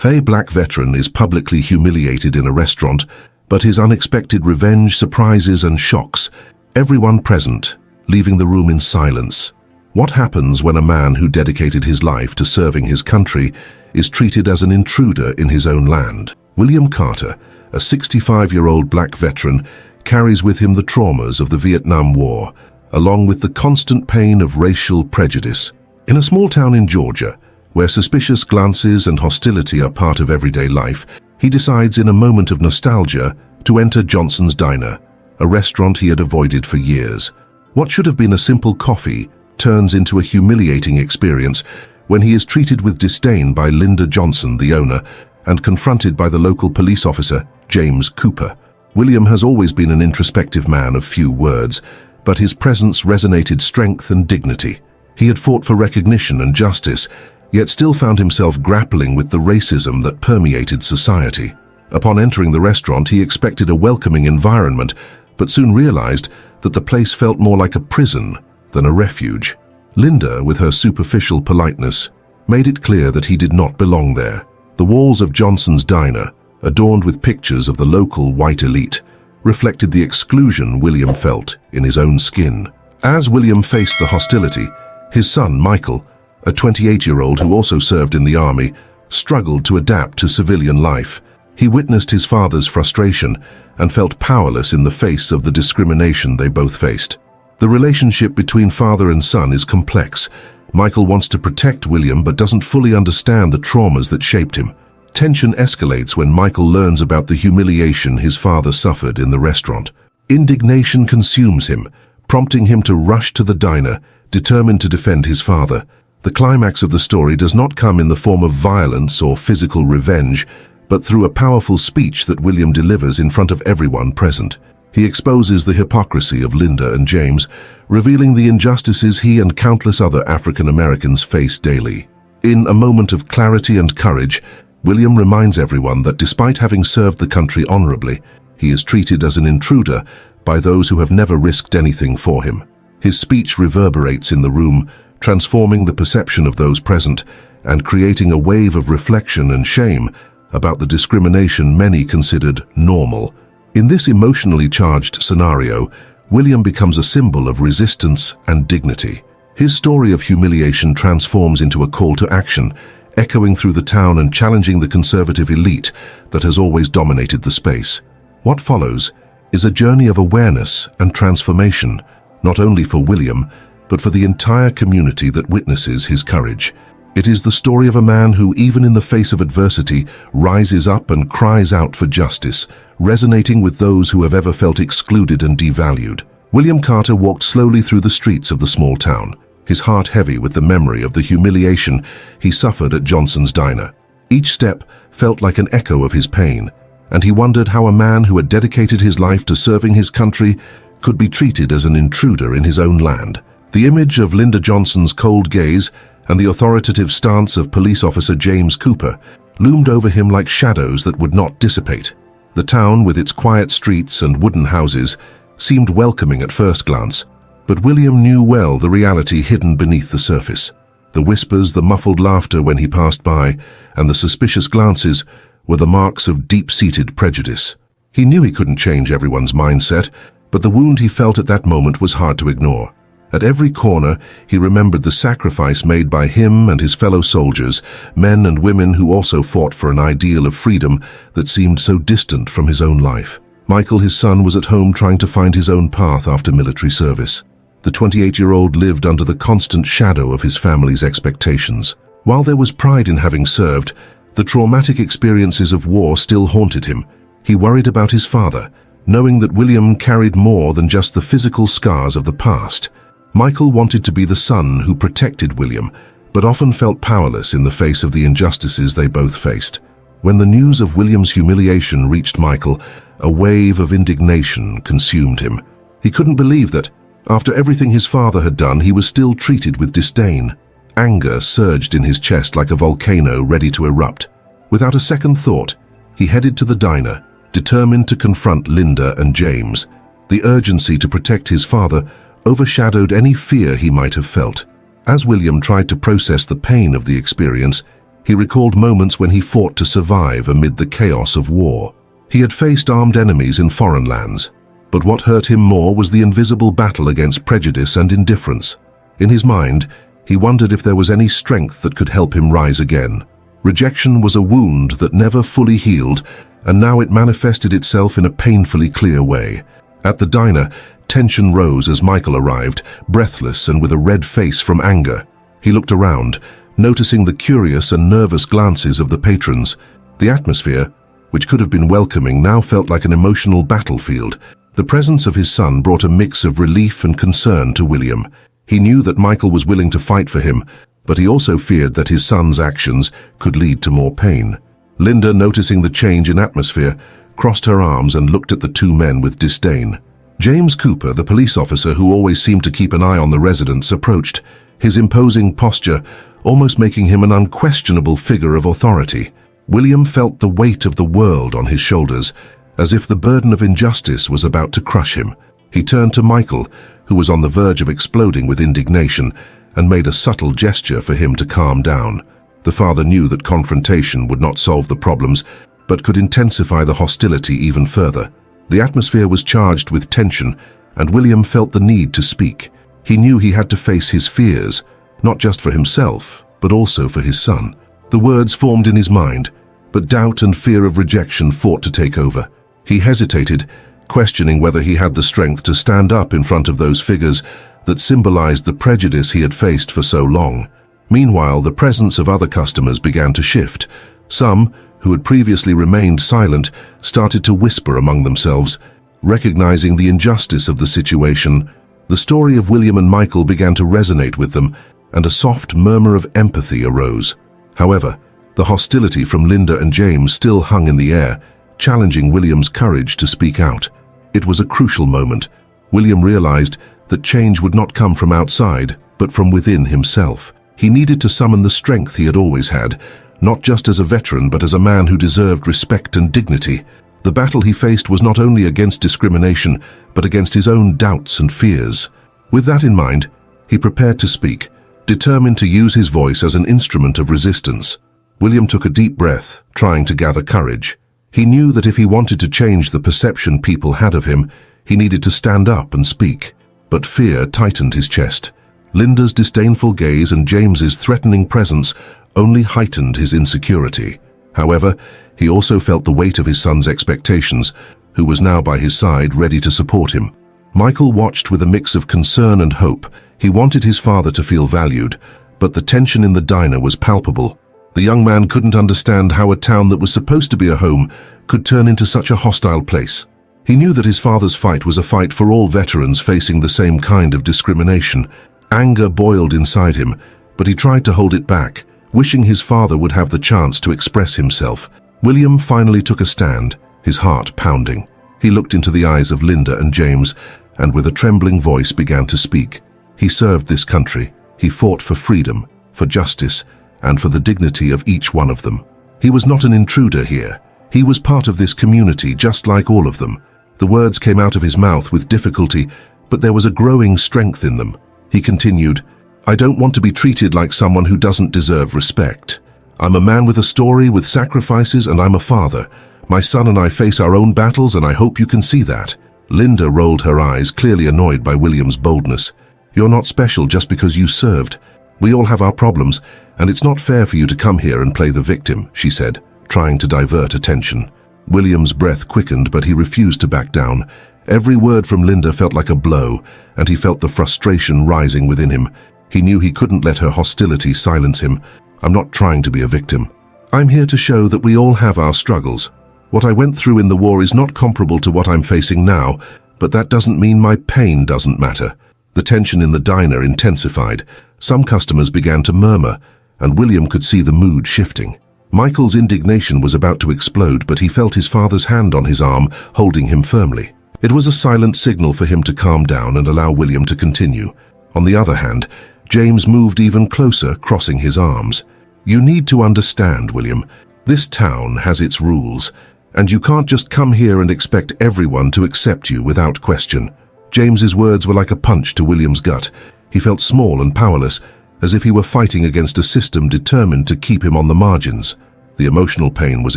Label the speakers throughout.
Speaker 1: A black veteran is publicly humiliated in a restaurant, but his unexpected revenge surprises and shocks everyone present, leaving the room in silence. What happens when a man who dedicated his life to serving his country is treated as an intruder in his own land? William Carter, a 65-year-old black veteran, carries with him the traumas of the Vietnam War, along with the constant pain of racial prejudice. In a small town in Georgia, where suspicious glances and hostility are part of everyday life, he decides in a moment of nostalgia to enter Johnson's Diner, a restaurant he had avoided for years. What should have been a simple coffee turns into a humiliating experience when he is treated with disdain by Linda Johnson, the owner, and confronted by the local police officer, James Cooper. William has always been an introspective man of few words, but his presence resonated strength and dignity. He had fought for recognition and justice, yet still found himself grappling with the racism that permeated society. Upon entering the restaurant, he expected a welcoming environment, but soon realized that the place felt more like a prison than a refuge. Linda, with her superficial politeness, made it clear that he did not belong there. The walls of Johnson's Diner, adorned with pictures of the local white elite, reflected the exclusion William felt in his own skin. As William faced the hostility, his son, Michael, a 28-year-old who also served in the army, struggled to adapt to civilian life. He witnessed his father's frustration and felt powerless in the face of the discrimination they both faced. The relationship between father and son is complex. Michael wants to protect William but doesn't fully understand the traumas that shaped him. Tension escalates when Michael learns about the humiliation his father suffered in the restaurant. Indignation consumes him, prompting him to rush to the diner, determined to defend his father. The climax of the story does not come in the form of violence or physical revenge, but through a powerful speech that William delivers in front of everyone present. He exposes the hypocrisy of Linda and James, revealing the injustices he and countless other African Americans face daily. In a moment of clarity and courage, William reminds everyone that despite having served the country honorably, he is treated as an intruder by those who have never risked anything for him. His speech reverberates in the room, transforming the perception of those present and creating a wave of reflection and shame about the discrimination many considered normal. In this emotionally charged scenario, William becomes a symbol of resistance and dignity. His story of humiliation transforms into a call to action, echoing through the town and challenging the conservative elite that has always dominated the space. What follows is a journey of awareness and transformation, not only for William, but for the entire community that witnesses his courage. It is the story of a man who, even in the face of adversity, rises up and cries out for justice, resonating with those who have ever felt excluded and devalued. William Carter walked slowly through the streets of the small town, his heart heavy with the memory of the humiliation he suffered at Johnson's Diner. Each step felt like an echo of his pain, and he wondered how a man who had dedicated his life to serving his country could be treated as an intruder in his own land. The image of Linda Johnson's cold gaze and the authoritative stance of police officer James Cooper loomed over him like shadows that would not dissipate. The town, with its quiet streets and wooden houses, seemed welcoming at first glance, but William knew well the reality hidden beneath the surface. The whispers, the muffled laughter when he passed by, and the suspicious glances were the marks of deep-seated prejudice. He knew he couldn't change everyone's mindset, but the wound he felt at that moment was hard to ignore. At every corner, he remembered the sacrifice made by him and his fellow soldiers, men and women who also fought for an ideal of freedom that seemed so distant from his own life. Michael, his son, was at home trying to find his own path after military service. The 28-year-old lived under the constant shadow of his family's expectations. While there was pride in having served, the traumatic experiences of war still haunted him. He worried about his father, knowing that William carried more than just the physical scars of the past. Michael wanted to be the son who protected William, but often felt powerless in the face of the injustices they both faced. When the news of William's humiliation reached Michael, a wave of indignation consumed him. He couldn't believe that, after everything his father had done, he was still treated with disdain. Anger surged in his chest like a volcano ready to erupt. Without a second thought, he headed to the diner, determined to confront Linda and James. The urgency to protect his father overshadowed any fear he might have felt. As William tried to process the pain of the experience, He recalled moments when he fought to survive amid the chaos of war. He had faced armed enemies in foreign lands, but what hurt him more was the invisible battle against prejudice and indifference. In his mind, he wondered if there was any strength that could help him rise again. Rejection was a wound that never fully healed, and now it manifested itself in a painfully clear way. At the diner, tension rose as Michael arrived, breathless and with a red face from anger. He looked around, noticing the curious and nervous glances of the patrons. The atmosphere, which could have been welcoming, now felt like an emotional battlefield. The presence of his son brought a mix of relief and concern to William. He knew that Michael was willing to fight for him, but he also feared that his son's actions could lead to more pain. Linda, noticing the change in atmosphere, crossed her arms and looked at the two men with disdain. James Cooper, the police officer who always seemed to keep an eye on the residents, approached, his imposing posture almost making him an unquestionable figure of authority. William felt the weight of the world on his shoulders, as if the burden of injustice was about to crush him. He turned to Michael, who was on the verge of exploding with indignation, and made a subtle gesture for him to calm down. The father knew that confrontation would not solve the problems, but could intensify the hostility even further. The atmosphere was charged with tension, and William felt the need to speak. He knew he had to face his fears, not just for himself, but also for his son. The words formed in his mind, but doubt and fear of rejection fought to take over. He hesitated, questioning whether he had the strength to stand up in front of those figures that symbolized the prejudice he had faced for so long. Meanwhile, the presence of other customers began to shift. Some, who had previously remained silent, started to whisper among themselves, recognizing the injustice of the situation. The story of William and Michael began to resonate with them, and a soft murmur of empathy arose. However, the hostility from Linda and James still hung in the air, challenging William's courage to speak out. It was a crucial moment. William realized that change would not come from outside, but from within himself. He needed to summon the strength he had always had, not just as a veteran, but as a man who deserved respect and dignity. The battle he faced was not only against discrimination, but against his own doubts and fears. With that in mind, he prepared to speak, determined to use his voice as an instrument of resistance. William took a deep breath, trying to gather courage. He knew that if he wanted to change the perception people had of him, he needed to stand up and speak. But fear tightened his chest. Linda's disdainful gaze and James's threatening presence only heightened his insecurity. However, he also felt the weight of his son's expectations, who was now by his side, ready to support him. Michael watched with a mix of concern and hope. He wanted his father to feel valued, but the tension in the diner was palpable. The young man couldn't understand how a town that was supposed to be a home could turn into such a hostile place. He knew that his father's fight was a fight for all veterans facing the same kind of discrimination. Anger boiled inside him, but he tried to hold it back, wishing his father would have the chance to express himself. William finally took a stand, his heart pounding. He looked into the eyes of Linda and James, and with a trembling voice began to speak. He served this country. He fought for freedom, for justice, and for the dignity of each one of them. He was not an intruder here. He was part of this community, just like all of them. The words came out of his mouth with difficulty, but there was a growing strength in them. He continued, "I don't want to be treated like someone who doesn't deserve respect. I'm a man with a story, with sacrifices, and I'm a father. My son and I face our own battles, and I hope you can see that." Linda rolled her eyes, clearly annoyed by William's boldness. "You're not special just because you served. We all have our problems, and it's not fair for you to come here and play the victim," she said, trying to divert attention. William's breath quickened, but he refused to back down. Every word from Linda felt like a blow, and he felt the frustration rising within him. He knew he couldn't let her hostility silence him. "I'm not trying to be a victim. I'm here to show that we all have our struggles. What I went through in the war is not comparable to what I'm facing now, but that doesn't mean my pain doesn't matter." The tension in the diner intensified. Some customers began to murmur, and William could see the mood shifting. Michael's indignation was about to explode, but he felt his father's hand on his arm, holding him firmly. It was a silent signal for him to calm down and allow William to continue. On the other hand, James moved even closer, crossing his arms. "You need to understand, William. This town has its rules, and you can't just come here and expect everyone to accept you without question." James's words were like a punch to William's gut. He felt small and powerless, as if he were fighting against a system determined to keep him on the margins. The emotional pain was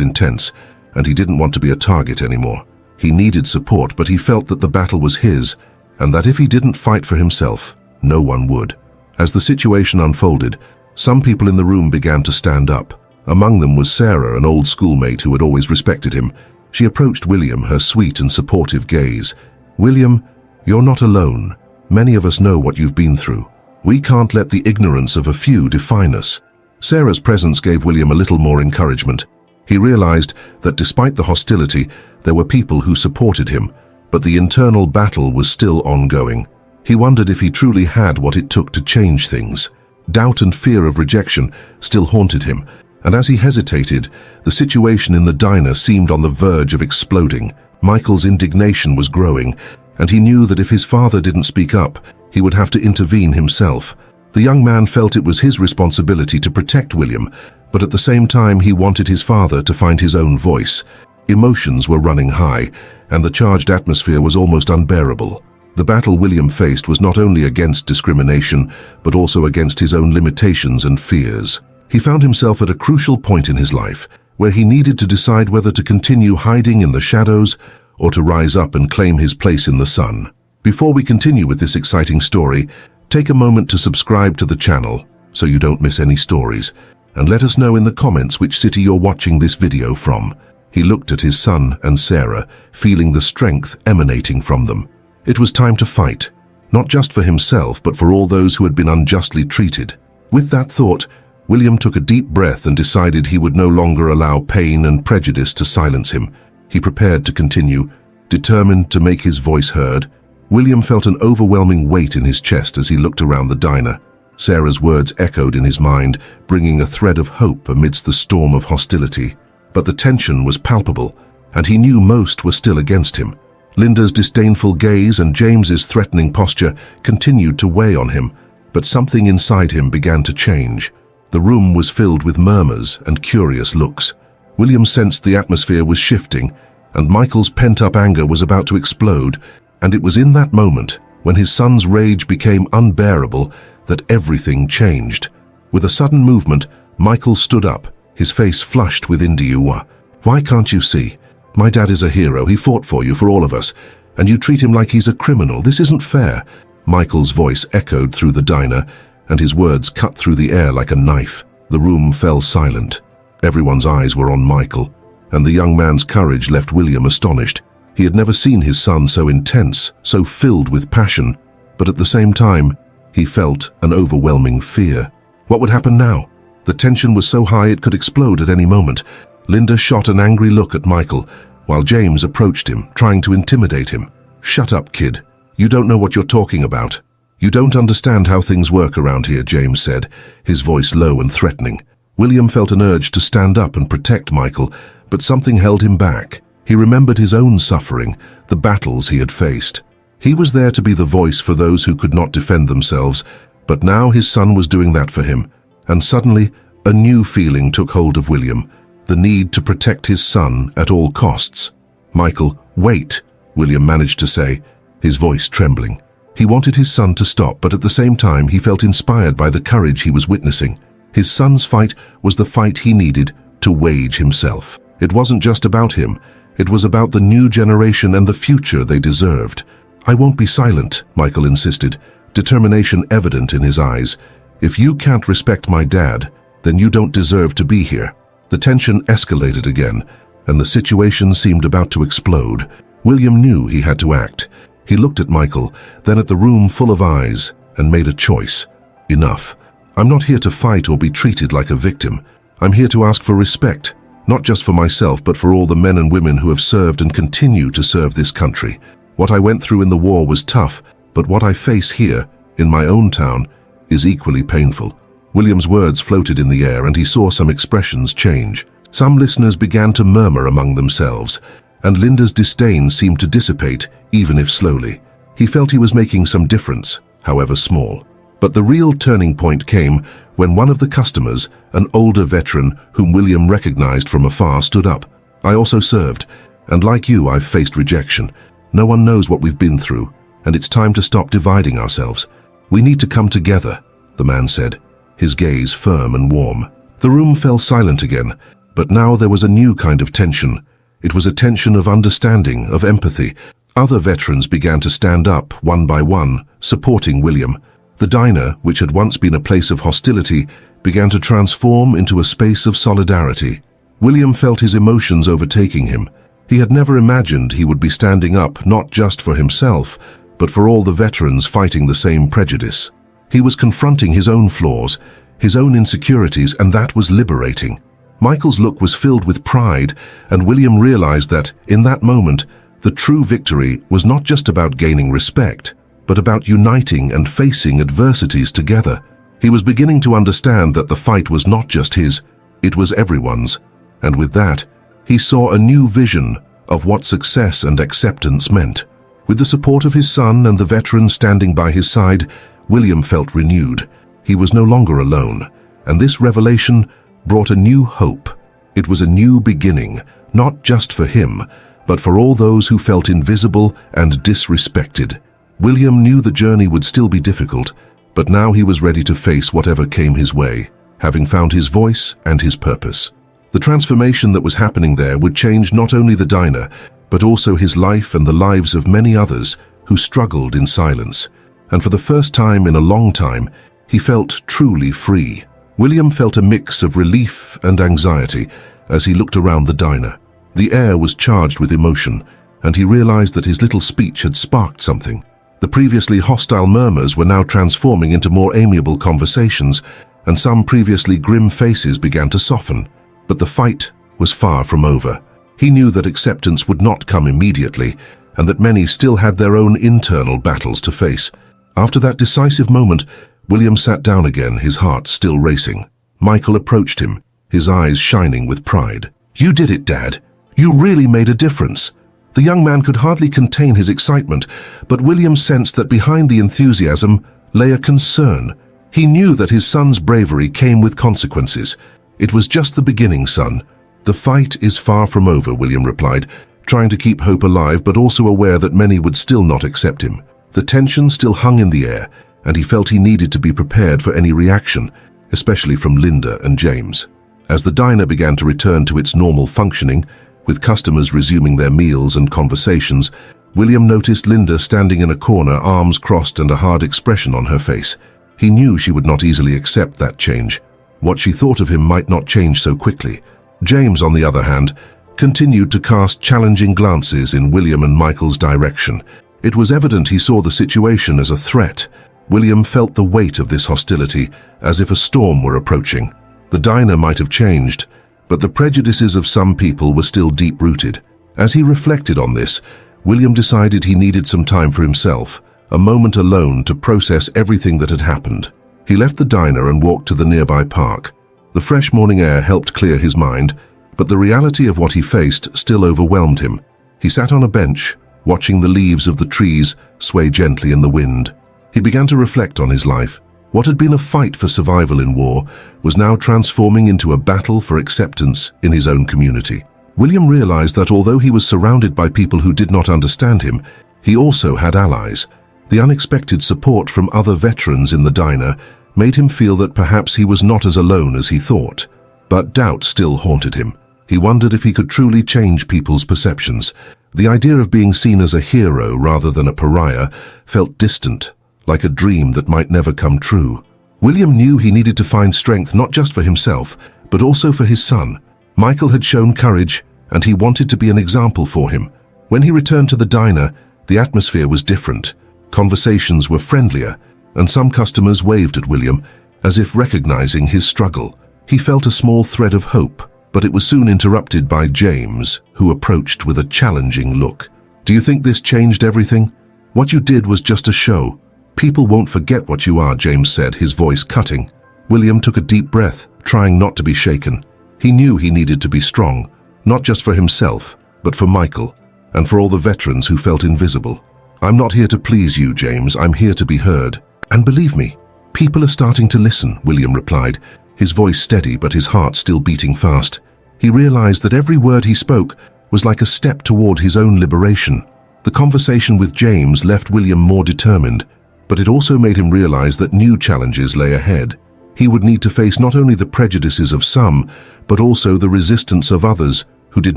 Speaker 1: intense, and he didn't want to be a target anymore. He needed support, but he felt that the battle was his, and that if he didn't fight for himself, no one would. As the situation unfolded, some people in the room began to stand up. Among them was Sarah, an old schoolmate who had always respected him. She approached William, her sweet and supportive gaze. "William, you're not alone. Many of us know what you've been through. We can't let the ignorance of a few define us." Sarah's presence gave William a little more encouragement. He realized that despite the hostility, there were people who supported him, but the internal battle was still ongoing. He wondered if he truly had what it took to change things. Doubt and fear of rejection still haunted him, and as he hesitated, the situation in the diner seemed on the verge of exploding. Michael's indignation was growing, and he knew that if his father didn't speak up, he would have to intervene himself. The young man felt it was his responsibility to protect William, but at the same time he wanted his father to find his own voice. Emotions were running high, and the charged atmosphere was almost unbearable. The battle William faced was not only against discrimination, but also against his own limitations and fears. He found himself at a crucial point in his life, where he needed to decide whether to continue hiding in the shadows or to rise up and claim his place in the sun. Before we continue with this exciting story, take a moment to subscribe to the channel so you don't miss any stories, and let us know in the comments which city you're watching this video from. He looked at his son and Sarah, feeling the strength emanating from them. It was time to fight, not just for himself, but for all those who had been unjustly treated. With that thought, William took a deep breath and decided he would no longer allow pain and prejudice to silence him. He prepared to continue, determined to make his voice heard. William felt an overwhelming weight in his chest as he looked around the diner. Sarah's words echoed in his mind, bringing a thread of hope amidst the storm of hostility. But the tension was palpable, and he knew most were still against him. Linda's disdainful gaze and James's threatening posture continued to weigh on him, but something inside him began to change. The room was filled with murmurs and curious looks. William sensed the atmosphere was shifting, and Michael's pent-up anger was about to explode, and it was in that moment, when his son's rage became unbearable, that everything changed. With a sudden movement, Michael stood up, his face flushed with indignation. "Why can't you see? My dad is a hero. He fought for you, for all of us, and you treat him like he's a criminal. This isn't fair." Michael's voice echoed through the diner, and his words cut through the air like a knife. The room fell silent. Everyone's eyes were on Michael, and the young man's courage left William astonished. He had never seen his son so intense, so filled with passion, but at the same time, he felt an overwhelming fear. What would happen now? The tension was so high it could explode at any moment. Linda shot an angry look at Michael, while James approached him, trying to intimidate him. "Shut up, kid. You don't know what you're talking about. You don't understand how things work around here," James said, his voice low and threatening. William felt an urge to stand up and protect Michael, but something held him back. He remembered his own suffering, the battles he had faced. He was there to be the voice for those who could not defend themselves, but now his son was doing that for him. And suddenly, a new feeling took hold of William, the need to protect his son at all costs. "Michael, wait," William managed to say, his voice trembling. He wanted his son to stop, but at the same time he felt inspired by the courage he was witnessing. His son's fight was the fight he needed to wage himself. It wasn't just about him. It was about the new generation and the future they deserved. "I won't be silent," Michael insisted, determination evident in his eyes. "If you can't respect my dad, then you don't deserve to be here." The tension escalated again, and the situation seemed about to explode. William knew he had to act. He looked at Michael, then at the room full of eyes, and made a choice. "Enough. I'm not here to fight or be treated like a victim. I'm here to ask for respect, not just for myself, but for all the men and women who have served and continue to serve this country. What I went through in the war was tough, but what I face here, in my own town, is equally painful." William's words floated in the air, and he saw some expressions change. Some listeners began to murmur among themselves, and Linda's disdain seemed to dissipate, even if slowly. He felt he was making some difference, however small. But the real turning point came when one of the customers, an older veteran whom William recognized from afar, stood up. "I also served, and like you, I've faced rejection. No one knows what we've been through, and it's time to stop dividing ourselves. We need to come together," the man said, his gaze firm and warm. The room fell silent again, but now there was a new kind of tension. It was a tension of understanding, of empathy. Other veterans began to stand up, one by one, supporting William. The diner, which had once been a place of hostility, began to transform into a space of solidarity. William felt his emotions overtaking him. He had never imagined he would be standing up not just for himself, but for all the veterans fighting the same prejudice. He was confronting his own flaws, his own insecurities, and that was liberating. Michael's look was filled with pride, and William realized that, in that moment, the true victory was not just about gaining respect, but about uniting and facing adversities together. He was beginning to understand that the fight was not just his, it was everyone's, and with that, he saw a new vision of what success and acceptance meant. With the support of his son and the veterans standing by his side, William felt renewed. He was no longer alone, and this revelation brought a new hope. It was a new beginning, not just for him, but for all those who felt invisible and disrespected. William knew the journey would still be difficult, but now he was ready to face whatever came his way, having found his voice and his purpose. The transformation that was happening there would change not only the diner, but also his life and the lives of many others who struggled in silence. And for the first time in a long time, he felt truly free. William felt a mix of relief and anxiety as he looked around the diner. The air was charged with emotion, and he realized that his little speech had sparked something. The previously hostile murmurs were now transforming into more amiable conversations, and some previously grim faces began to soften. But the fight was far from over. He knew that acceptance would not come immediately, and that many still had their own internal battles to face. After that decisive moment, William sat down again, his heart still racing. Michael approached him, his eyes shining with pride. "You did it, Dad. You really made a difference." The young man could hardly contain his excitement, but William sensed that behind the enthusiasm lay a concern. He knew that his son's bravery came with consequences. "It was just the beginning, son. The fight is far from over," William replied, trying to keep hope alive but also aware that many would still not accept him. The tension still hung in the air, and he felt he needed to be prepared for any reaction, especially from Linda and James. As the diner began to return to its normal functioning, with customers resuming their meals and conversations, William noticed Linda standing in a corner, arms crossed and a hard expression on her face. He knew she would not easily accept that change. What she thought of him might not change so quickly. James, on the other hand, continued to cast challenging glances in William and Michael's direction. It was evident he saw the situation as a threat. William felt the weight of this hostility, as if a storm were approaching. The diner might have changed, but the prejudices of some people were still deep-rooted. As he reflected on this, William decided he needed some time for himself, a moment alone to process everything that had happened. He left the diner and walked to the nearby park. The fresh morning air helped clear his mind, but the reality of what he faced still overwhelmed him. He sat on a bench, watching the leaves of the trees sway gently in the wind. He began to reflect on his life. What had been a fight for survival in war was now transforming into a battle for acceptance in his own community. William realized that although he was surrounded by people who did not understand him, he also had allies. The unexpected support from other veterans in the diner made him feel that perhaps he was not as alone as he thought. But doubt still haunted him. He wondered if he could truly change people's perceptions. The idea of being seen as a hero rather than a pariah felt distant, like a dream that might never come true. William knew he needed to find strength not just for himself, but also for his son. Michael had shown courage, and he wanted to be an example for him. When he returned to the diner, the atmosphere was different. Conversations were friendlier, and some customers waved at William, as if recognizing his struggle. He felt a small thread of hope, but it was soon interrupted by James, who approached with a challenging look. "Do you think this changed everything? What you did was just a show. People won't forget what you are," James said, his voice cutting. William took a deep breath, trying not to be shaken. He knew he needed to be strong, not just for himself, but for Michael, and for all the veterans who felt invisible. "I'm not here to please you, James. I'm here to be heard. And believe me, people are starting to listen," William replied, his voice steady but his heart still beating fast. He realized that every word he spoke was like a step toward his own liberation. The conversation with James left William more determined, but it also made him realize that new challenges lay ahead. He would need to face not only the prejudices of some, but also the resistance of others who did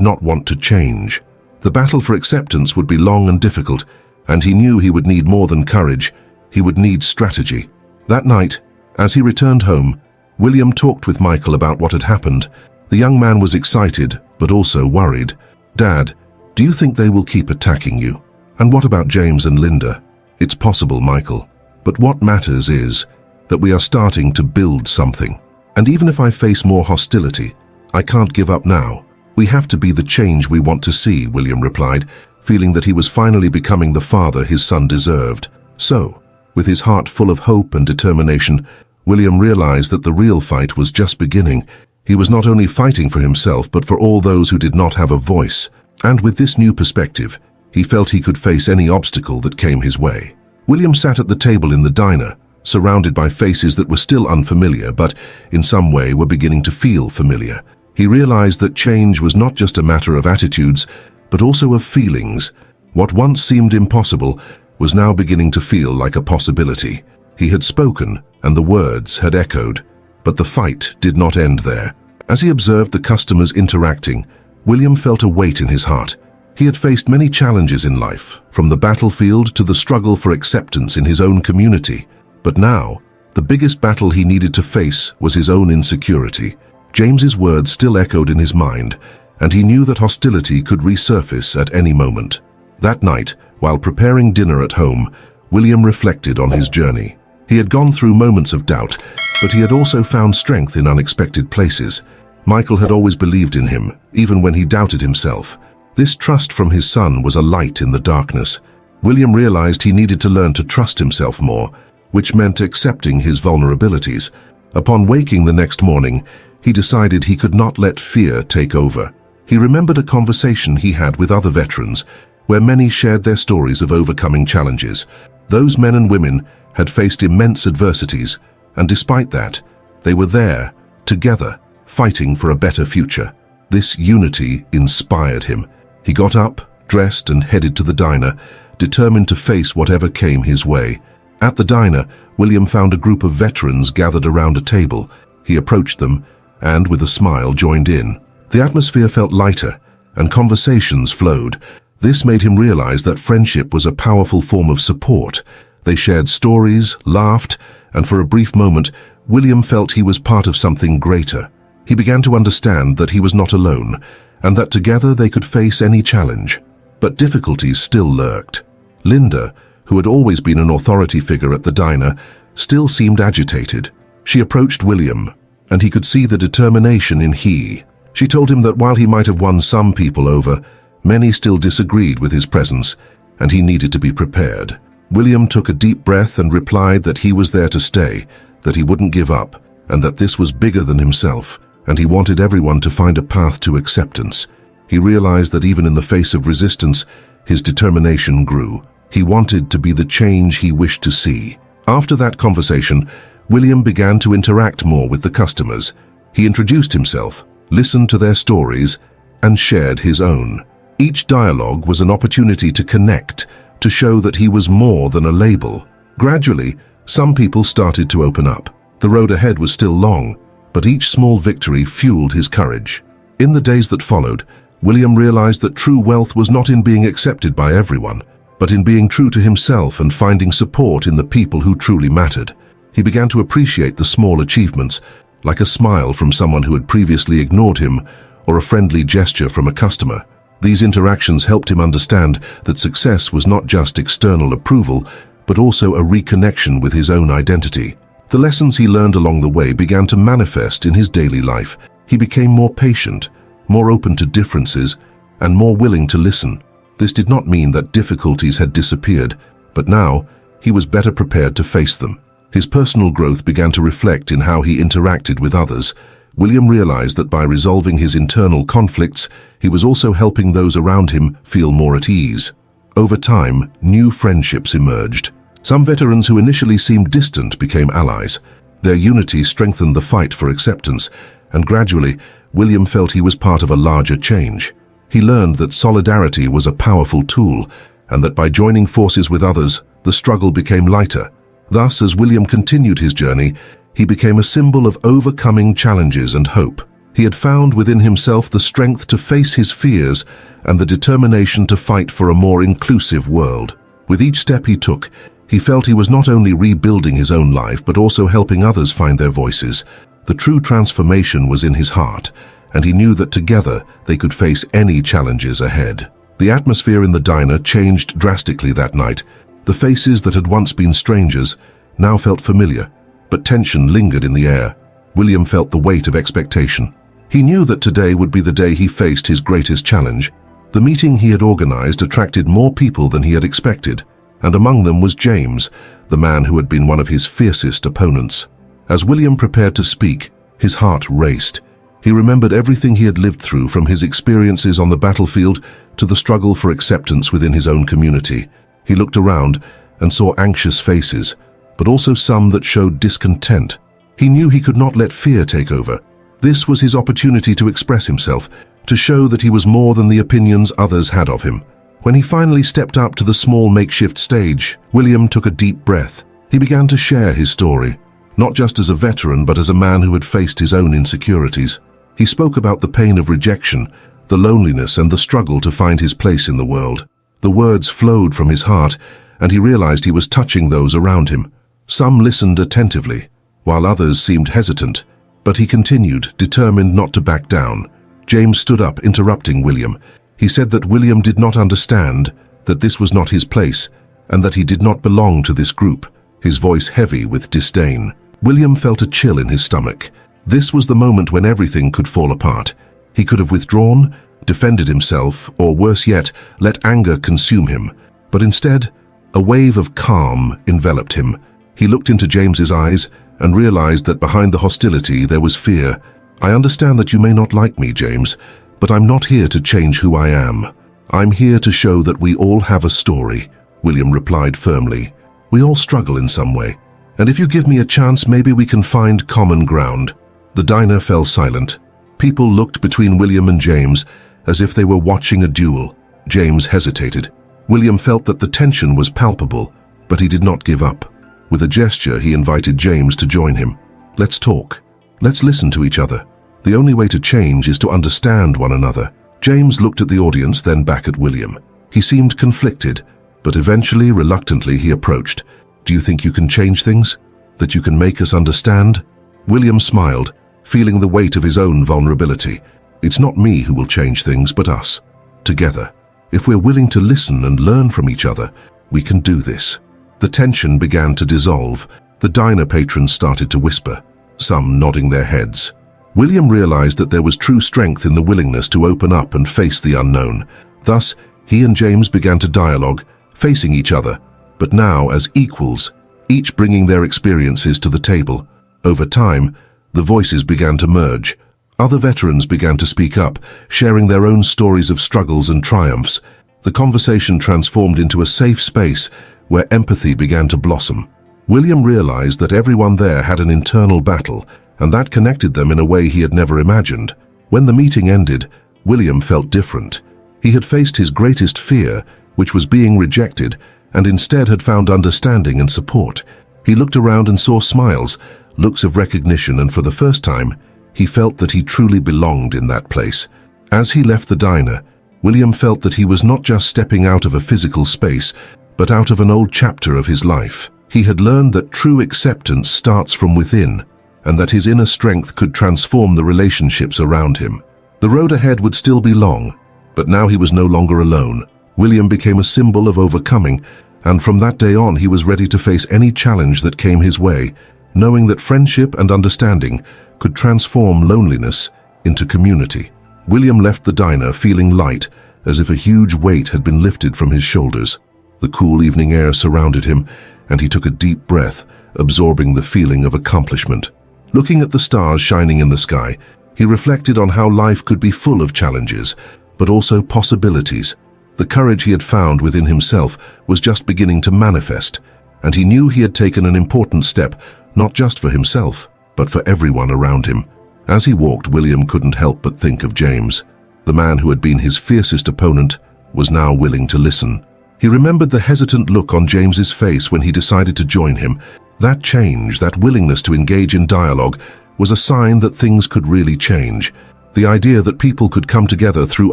Speaker 1: not want to change. The battle for acceptance would be long and difficult, and he knew he would need more than courage. He would need strategy. That night, as he returned home, William talked with Michael about what had happened. The young man was excited, but also worried. "Dad, do you think they will keep attacking you? And what about James and Linda?" "It's possible, Michael. But what matters is that we are starting to build something. And even if I face more hostility, I can't give up now. We have to be the change we want to see," William replied, feeling that he was finally becoming the father his son deserved. So, with his heart full of hope and determination, William realized that the real fight was just beginning. He was not only fighting for himself, but for all those who did not have a voice. And with this new perspective, he felt he could face any obstacle that came his way. William sat at the table in the diner, surrounded by faces that were still unfamiliar, but in some way were beginning to feel familiar. He realized that change was not just a matter of attitudes, but also of feelings. What once seemed impossible was now beginning to feel like a possibility. He had spoken, and the words had echoed, but the fight did not end there. As he observed the customers interacting, William felt a weight in his heart. He had faced many challenges in life, from the battlefield to the struggle for acceptance in his own community. But now, the biggest battle he needed to face was his own insecurity. James's words still echoed in his mind, and he knew that hostility could resurface at any moment. That night, while preparing dinner at home, William reflected on his journey. He had gone through moments of doubt, but he had also found strength in unexpected places. Michael had always believed in him, even when he doubted himself. This trust from his son was a light in the darkness. William realized he needed to learn to trust himself more, which meant accepting his vulnerabilities. Upon waking the next morning, he decided he could not let fear take over. He remembered a conversation he had with other veterans, where many shared their stories of overcoming challenges. Those men and women had faced immense adversities, and despite that, they were there, together, fighting for a better future. This unity inspired him. He got up, dressed, and headed to the diner, determined to face whatever came his way. At the diner, William found a group of veterans gathered around a table. He approached them, and with a smile joined in. The atmosphere felt lighter, and conversations flowed. This made him realize that friendship was a powerful form of support. They shared stories, laughed, and for a brief moment, William felt he was part of something greater. He began to understand that he was not alone, and that together they could face any challenge. But difficulties still lurked. Linda, who had always been an authority figure at the diner, still seemed agitated. She approached William, and he could see the determination in he. She told him that while he might have won some people over, many still disagreed with his presence, and he needed to be prepared. William took a deep breath and replied that he was there to stay, that he wouldn't give up, and that this was bigger than himself, and he wanted everyone to find a path to acceptance. He realized that even in the face of resistance, his determination grew. He wanted to be the change he wished to see. After that conversation, William began to interact more with the customers. He introduced himself, listened to their stories, and shared his own. Each dialogue was an opportunity to connect, to show that he was more than a label. Gradually, some people started to open up. The road ahead was still long, but each small victory fueled his courage. In the days that followed, William realized that true wealth was not in being accepted by everyone, but in being true to himself and finding support in the people who truly mattered. He began to appreciate the small achievements, like a smile from someone who had previously ignored him, or a friendly gesture from a customer. These interactions helped him understand that success was not just external approval, but also a reconnection with his own identity. The lessons he learned along the way began to manifest in his daily life. He became more patient, more open to differences, and more willing to listen. This did not mean that difficulties had disappeared, but now he was better prepared to face them. His personal growth began to reflect in how he interacted with others. William realized that by resolving his internal conflicts, he was also helping those around him feel more at ease. Over time, new friendships emerged. Some veterans who initially seemed distant became allies. Their unity strengthened the fight for acceptance, and gradually, William felt he was part of a larger change. He learned that solidarity was a powerful tool, and that by joining forces with others, the struggle became lighter. Thus, as William continued his journey, He became a symbol of overcoming challenges and hope. He had found within himself the strength to face his fears and the determination to fight for a more inclusive world. With each step he took, he felt he was not only rebuilding his own life but also helping others find their voices. The true transformation was in his heart, and he knew that together they could face any challenges ahead. The atmosphere in the diner changed drastically that night. The faces that had once been strangers now felt familiar, but tension lingered in the air. William felt the weight of expectation. He knew that today would be the day he faced his greatest challenge. The meeting he had organized attracted more people than he had expected, and among them was James, the man who had been one of his fiercest opponents. As William prepared to speak, his heart raced. He remembered everything he had lived through, from his experiences on the battlefield to the struggle for acceptance within his own community. He looked around and saw anxious faces, but also some that showed discontent. He knew he could not let fear take over. This was his opportunity to express himself, to show that he was more than the opinions others had of him. When he finally stepped up to the small makeshift stage, William took a deep breath. He began to share his story, not just as a veteran but as a man who had faced his own insecurities. He spoke about the pain of rejection, the loneliness and the struggle to find his place in the world. The words flowed from his heart, and he realized he was touching those around him. Some listened attentively, while others seemed hesitant, but he continued, determined not to back down. James stood up, interrupting William. He said that William did not understand, that this was not his place, and that he did not belong to this group, his voice heavy with disdain. William felt a chill in his stomach. This was the moment when everything could fall apart. He could have withdrawn, defended himself, or worse yet, let anger consume him. But instead, a wave of calm enveloped him. He looked into James's eyes and realized that behind the hostility there was fear. "I understand that you may not like me, James, but I'm not here to change who I am. I'm here to show that we all have a story," William replied firmly. "We all struggle in some way, and if you give me a chance, maybe we can find common ground." The diner fell silent. People looked between William and James as if they were watching a duel. James hesitated. William felt that the tension was palpable, but he did not give up. With a gesture, he invited James to join him. "Let's talk. Let's listen to each other. The only way to change is to understand one another." James looked at the audience, then back at William. He seemed conflicted, but eventually, reluctantly, he approached. "Do you think you can change things? That you can make us understand?" William smiled, feeling the weight of his own vulnerability. "It's not me who will change things, but us. Together. If we're willing to listen and learn from each other, we can do this." The tension began to dissolve. The diner patrons started to whisper, some nodding their heads. William realized that there was true strength in the willingness to open up and face the unknown. Thus, he and James began to dialogue, facing each other, but now as equals, each bringing their experiences to the table. Over time, the voices began to merge. Other veterans began to speak up, sharing their own stories of struggles and triumphs. The conversation transformed into a safe space where empathy began to blossom. William realized that everyone there had an internal battle, and that connected them in a way he had never imagined. When the meeting ended, William felt different. He had faced his greatest fear, which was being rejected, and instead had found understanding and support. He looked around and saw smiles, looks of recognition, and for the first time, he felt that he truly belonged in that place. As he left the diner, William felt that he was not just stepping out of a physical space, but out of an old chapter of his life. He had learned that true acceptance starts from within, and that his inner strength could transform the relationships around him. The road ahead would still be long, but now he was no longer alone. William became a symbol of overcoming, and from that day on he was ready to face any challenge that came his way, knowing that friendship and understanding could transform loneliness into community. William left the diner feeling light, as if a huge weight had been lifted from his shoulders. The cool evening air surrounded him, and he took a deep breath, absorbing the feeling of accomplishment. Looking at the stars shining in the sky, he reflected on how life could be full of challenges, but also possibilities. The courage he had found within himself was just beginning to manifest, and he knew he had taken an important step, not just for himself, but for everyone around him. As he walked, William couldn't help but think of James. The man who had been his fiercest opponent was now willing to listen. He remembered the hesitant look on James's face when he decided to join him, That change, that willingness to engage in dialogue, was a sign that things could really change. The idea that people could come together through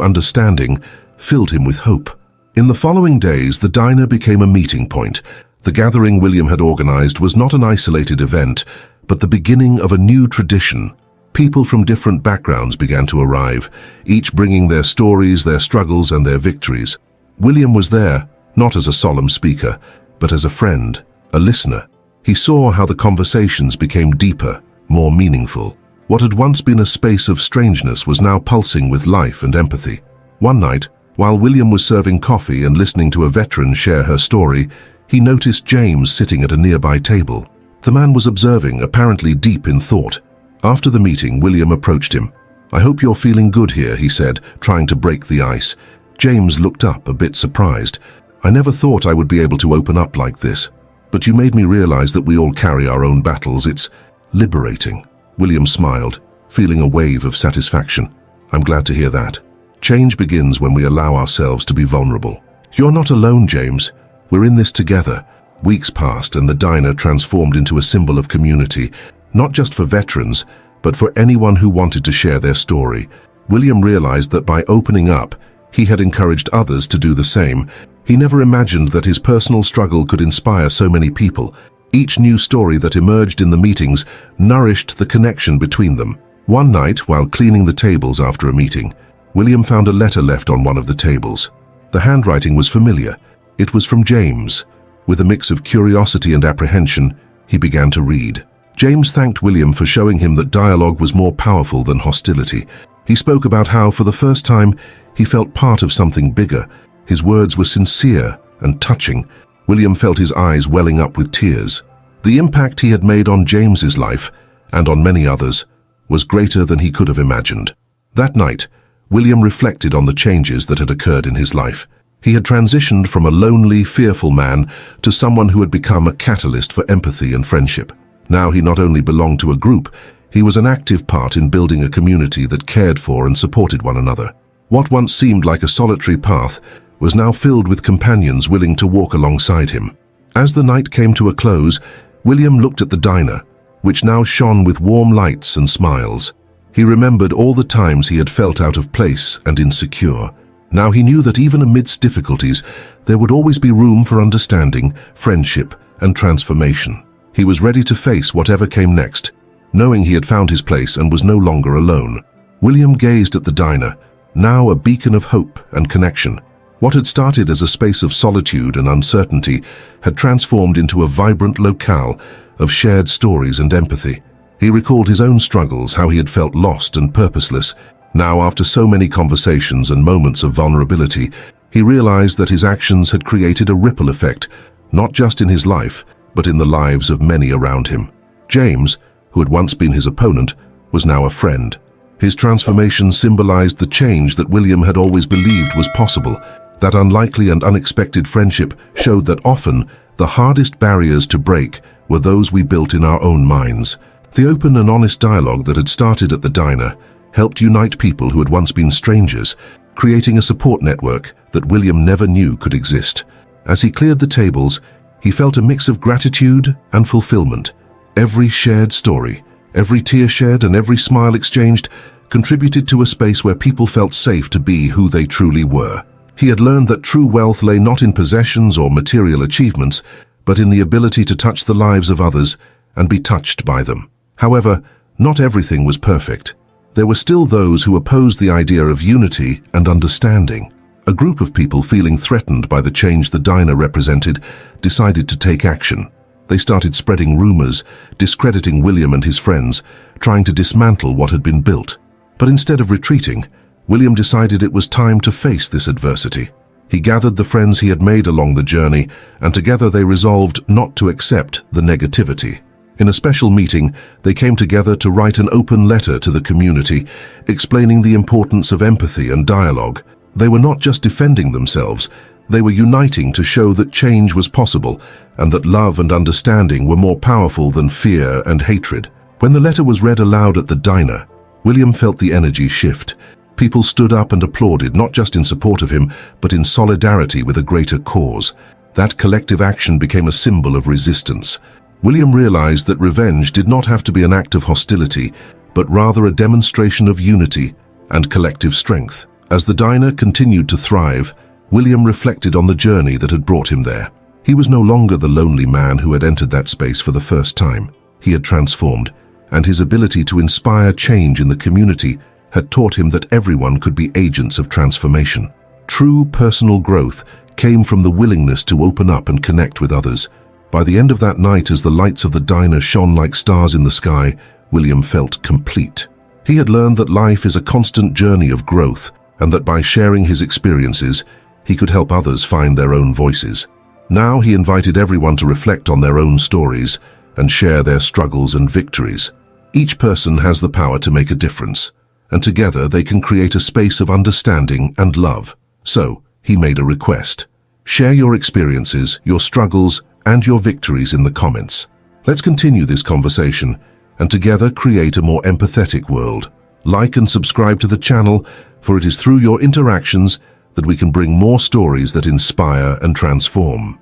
Speaker 1: understanding filled him with hope. In the following days, the diner became a meeting point. The gathering William had organized was not an isolated event, but the beginning of a new tradition. People from different backgrounds began to arrive, each bringing their stories, their struggles, and their victories. William was there, not as a solemn speaker, but as a friend, a listener. He saw how the conversations became deeper, more meaningful. What had once been a space of strangeness was now pulsing with life and empathy. One night, while William was serving coffee and listening to a veteran share her story, he noticed James sitting at a nearby table. The man was observing, apparently deep in thought. After the meeting, William approached him. "I hope you're feeling good here," he said, trying to break the ice. James looked up, a bit surprised. "I never thought I would be able to open up like this. But you made me realize that we all carry our own battles. It's liberating." William smiled, feeling a wave of satisfaction. "I'm glad to hear that. Change begins when we allow ourselves to be vulnerable." "You're not alone, James. We're in this together." Weeks passed and the diner transformed into a symbol of community, not just for veterans, but for anyone who wanted to share their story. William realized that by opening up, he had encouraged others to do the same. He never imagined that his personal struggle could inspire so many people. Each new story that emerged in the meetings nourished the connection between them. One night, while cleaning the tables after a meeting, William found a letter left on one of the tables. The handwriting was familiar. It was from James. With a mix of curiosity and apprehension, he began to read. James thanked William for showing him that dialogue was more powerful than hostility. He spoke about how, for the first time, he felt part of something bigger. His words were sincere and touching. William felt his eyes welling up with tears. The impact he had made on James's life, and on many others, was greater than he could have imagined. That night, William reflected on the changes that had occurred in his life. He had transitioned from a lonely, fearful man to someone who had become a catalyst for empathy and friendship. Now he not only belonged to a group, he was an active part in building a community that cared for and supported one another. What once seemed like a solitary path was now filled with companions willing to walk alongside him. As the night came to a close, William looked at the diner, which now shone with warm lights and smiles. He remembered all the times he had felt out of place and insecure. Now he knew that even amidst difficulties, there would always be room for understanding, friendship, and transformation. He was ready to face whatever came next, knowing he had found his place and was no longer alone. William gazed at the diner, now a beacon of hope and connection. What had started as a space of solitude and uncertainty had transformed into a vibrant locale of shared stories and empathy. He recalled his own struggles, how he had felt lost and purposeless. Now, after so many conversations and moments of vulnerability, he realized that his actions had created a ripple effect, not just in his life, but in the lives of many around him. James, who had once been his opponent, was now a friend. His transformation symbolized the change that William had always believed was possible. That unlikely and unexpected friendship showed that often the hardest barriers to break were those we built in our own minds. The open and honest dialogue that had started at the diner helped unite people who had once been strangers, creating a support network that William never knew could exist. As he cleared the tables, he felt a mix of gratitude and fulfillment. Every shared story, every tear shed, and every smile exchanged contributed to a space where people felt safe to be who they truly were. He had learned that true wealth lay not in possessions or material achievements, but in the ability to touch the lives of others and be touched by them. However, not everything was perfect. There were still those who opposed the idea of unity and understanding. A group of people feeling threatened by the change the diner represented decided to take action. They started spreading rumors, discrediting William and his friends, trying to dismantle what had been built. But instead of retreating, William decided it was time to face this adversity. He gathered the friends he had made along the journey, and together they resolved not to accept the negativity. In a special meeting, they came together to write an open letter to the community, explaining the importance of empathy and dialogue. They were not just defending themselves, they were uniting to show that change was possible and that love and understanding were more powerful than fear and hatred. When the letter was read aloud at the diner, William felt the energy shift. People stood up and applauded, not just in support of him, but in solidarity with a greater cause. That collective action became a symbol of resistance. William realized that revenge did not have to be an act of hostility, but rather a demonstration of unity and collective strength. As the diner continued to thrive, William reflected on the journey that had brought him there. He was no longer the lonely man who had entered that space for the first time. He had transformed, and his ability to inspire change in the community had taught him that everyone could be agents of transformation. True personal growth came from the willingness to open up and connect with others. By the end of that night, as the lights of the diner shone like stars in the sky, William felt complete. He had learned that life is a constant journey of growth, and that by sharing his experiences, he could help others find their own voices. Now he invited everyone to reflect on their own stories and share their struggles and victories. Each person has the power to make a difference, and together they can create a space of understanding and love. So, he made a request. Share your experiences, your struggles, and your victories in the comments. Let's continue this conversation and together create a more empathetic world. Like and subscribe to the channel, for it is through your interactions that we can bring more stories that inspire and transform.